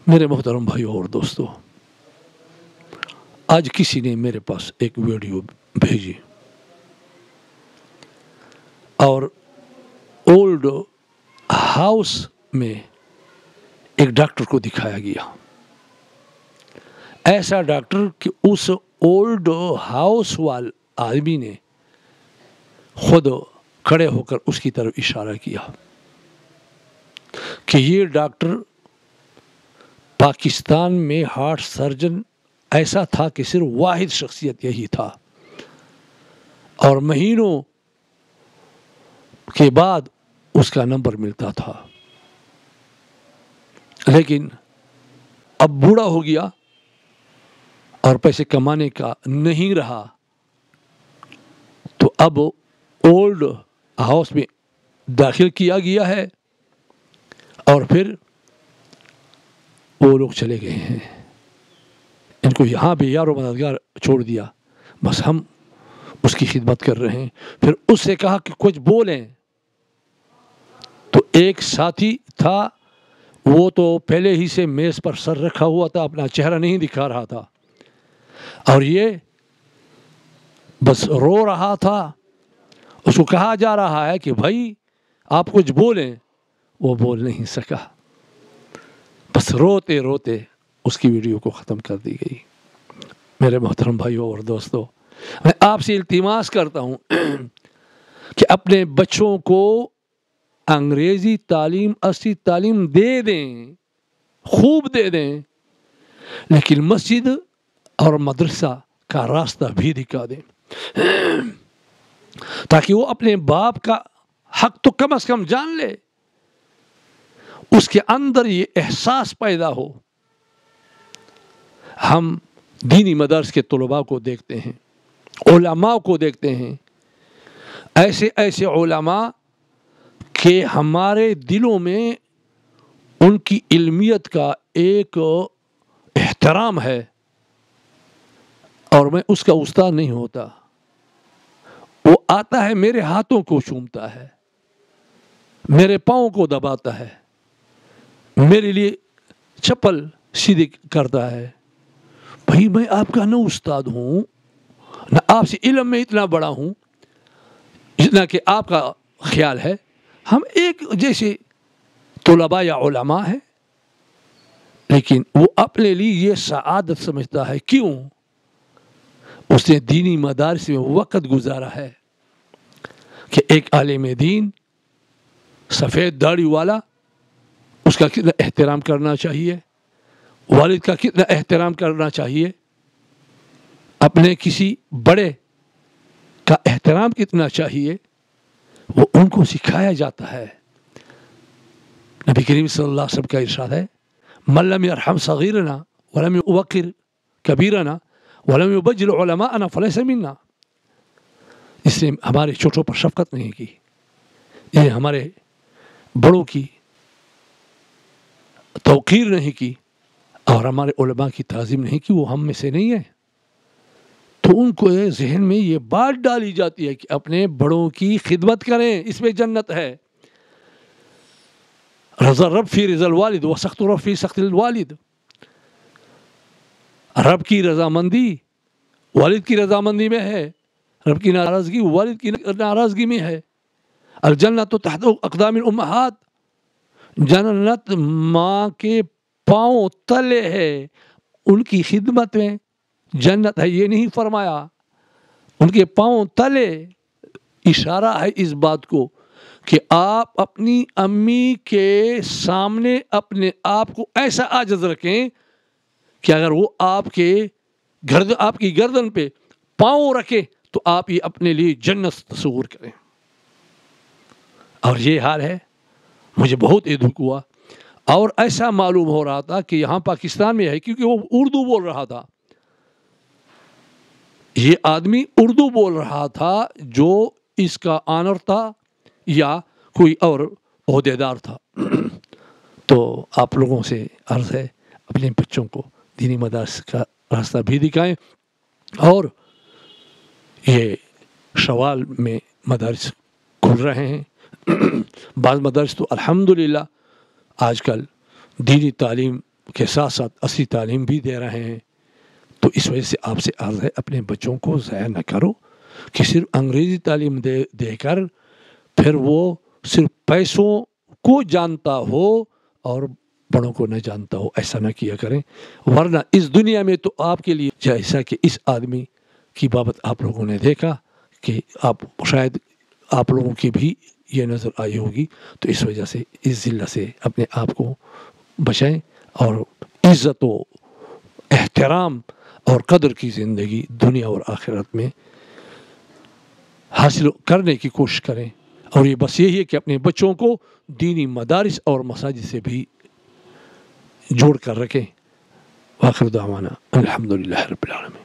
میرے محترم بھائیوں اور دوستو، آج کسی نے میرے پاس ایک ویڈیو بھیجی اور اولڈ ہاؤس میں ایک ڈاکٹر کو دکھایا گیا. ایسا ڈاکٹر کہ اس اولڈ ہاؤس وال آدمی نے خود کھڑے ہو کر اس کی طرف اشارہ کیا کہ یہ ڈاکٹر پاکستان میں ہارٹ سرجن ایسا تھا کہ صرف واحد شخصیت یہی تھا، اور مہینوں کے بعد اس کا نمبر ملتا تھا. لیکن اب بوڑھا ہو گیا اور پیسے کمانے کا نہیں رہا، تو اب اولڈ ہاؤس میں داخل کیا گیا ہے اور پھر وہ لوگ چلے گئے ہیں. ان کو یہاں بھی یار و مددگار چھوڑ دیا، بس ہم اس کی خدمت کر رہے ہیں. پھر اس سے کہا کہ کچھ بولیں، تو ایک ساتھی تھا، وہ تو پہلے ہی سے میز پر سر رکھا ہوا تھا، اپنا چہرہ نہیں دکھا رہا تھا، اور یہ بس رو رہا تھا. اس کو کہا جا رہا ہے کہ بھائی آپ کچھ بولیں، وہ بول نہیں سکا، بس روتے روتے اس کی ویڈیو کو ختم کر دی گئی. میرے محترم بھائیوں اور دوستو، میں آپ سے التماس کرتا ہوں کہ اپنے بچوں کو انگریزی تعلیم، اصلی تعلیم دے دیں، خوب دے دیں، لیکن مسجد اور مدرسہ کا راستہ بھی دکھا دیں، تاکہ وہ اپنے باپ کا حق تو کم از کم جان لے، اس کے اندر یہ احساس پیدا ہو. ہم دینی مدارس کے طلباء کو دیکھتے ہیں، علماء کو دیکھتے ہیں، ایسے ایسے علماء کہ ہمارے دلوں میں ان کی علمیت کا ایک احترام ہے، اور میں اس کا استاد نہیں ہوتا. وہ آتا ہے میرے ہاتھوں کو چومتا ہے، میرے پاؤں کو دباتا ہے، میرے لیے چپل سیدھی کرتا ہے. بھائی میں آپ کا نہ استاد ہوں، نہ آپ سے علم میں اتنا بڑا ہوں جتنا کہ آپ کا خیال ہے. ہم ایک جیسے طلباء یا علماء ہیں، لیکن وہ اپنے لیے یہ سعادت سمجھتا ہے. کیوں؟ اس نے دینی مدارس میں وقت گزارا ہے کہ ایک عالم دین سفید داڑھی والا، اس کا کتنا احترام کرنا چاہیے، والد کا کتنا احترام کرنا چاہیے، اپنے کسی بڑے کا احترام کتنا چاہیے، وہ ان کو سکھایا جاتا ہے. نبی کریم صلی اللہ علیہ وسلم کا ارشاد ہے، من لم يرحم صغیرنا ولم يوقر کبیرنا ولم يبجل علماءنا فلیس منا. اس نے ہمارے چھوٹوں پر شفقت نہیں کی، یہ ہمارے بڑوں کی توقیر نہیں کی، اور ہمارے علماء کی تعظیم نہیں کی، وہ ہم میں سے نہیں ہے. تو ان کو یہ ذہن میں یہ بات ڈالی جاتی ہے کہ اپنے بڑوں کی خدمت کریں، اس میں جنت ہے. رضا رب فی رضا الوالد و سخط رب فی سخط الوالد. رب کی رضامندی والد کی رضامندی میں ہے، رب کی ناراضگی والد کی ناراضگی میں ہے. الجنت تحت اقدام الامہات، جنت ماں کے پاؤں تلے ہے، ان کی خدمت میں جنت ہے. یہ نہیں فرمایا ان کے پاؤں تلے، اشارہ ہے اس بات کو کہ آپ اپنی امی کے سامنے اپنے آپ کو ایسا عاجز رکھیں کہ اگر وہ آپ کی گردن پہ پاؤں رکھے تو آپ یہ اپنے لیے جنت تصور کریں. اور یہ حال ہے. مجھے بہت دکھ ہوا، اور ایسا معلوم ہو رہا تھا کہ یہاں پاکستان میں ہے، کیونکہ وہ اردو بول رہا تھا. یہ آدمی اردو بول رہا تھا، جو اس کا آنر تھا یا کوئی اور عہدیدار تھا. تو آپ لوگوں سے عرض ہے، اپنے بچوں کو دینی مدارس کا راستہ بھی دکھائیں. اور یہ شوال میں مدارس کھل رہے ہیں. بعض مدارس تو الحمدللہ آج کل دینی تعلیم کے ساتھ ساتھ اصلی تعلیم بھی دے رہے ہیں. تو اس وجہ سے آپ سے عرض ہے اپنے بچوں کو ضائع نہ کرو کہ صرف انگریزی تعلیم دے کر پھر وہ صرف پیسوں کو جانتا ہو اور بڑوں کو نہ جانتا ہو. ایسا نہ کیا کریں، ورنہ اس دنیا میں تو آپ کے لیے جیسا کہ اس آدمی کی بابت آپ لوگوں نے دیکھا کہ آپ شاید آپ لوگوں کی بھی یہ نظر آئی ہوگی. تو اس وجہ سے اس ذلت سے اپنے آپ کو بچائیں اور عزت و احترام اور قدر کی زندگی دنیا اور آخرت میں حاصل کرنے کی کوشش کریں. اور یہ بس یہی ہے کہ اپنے بچوں کو دینی مدارس اور مساجد سے بھی جوڑ کر رکھیں. وآخر دعوانا الحمدللہ رب العالمین.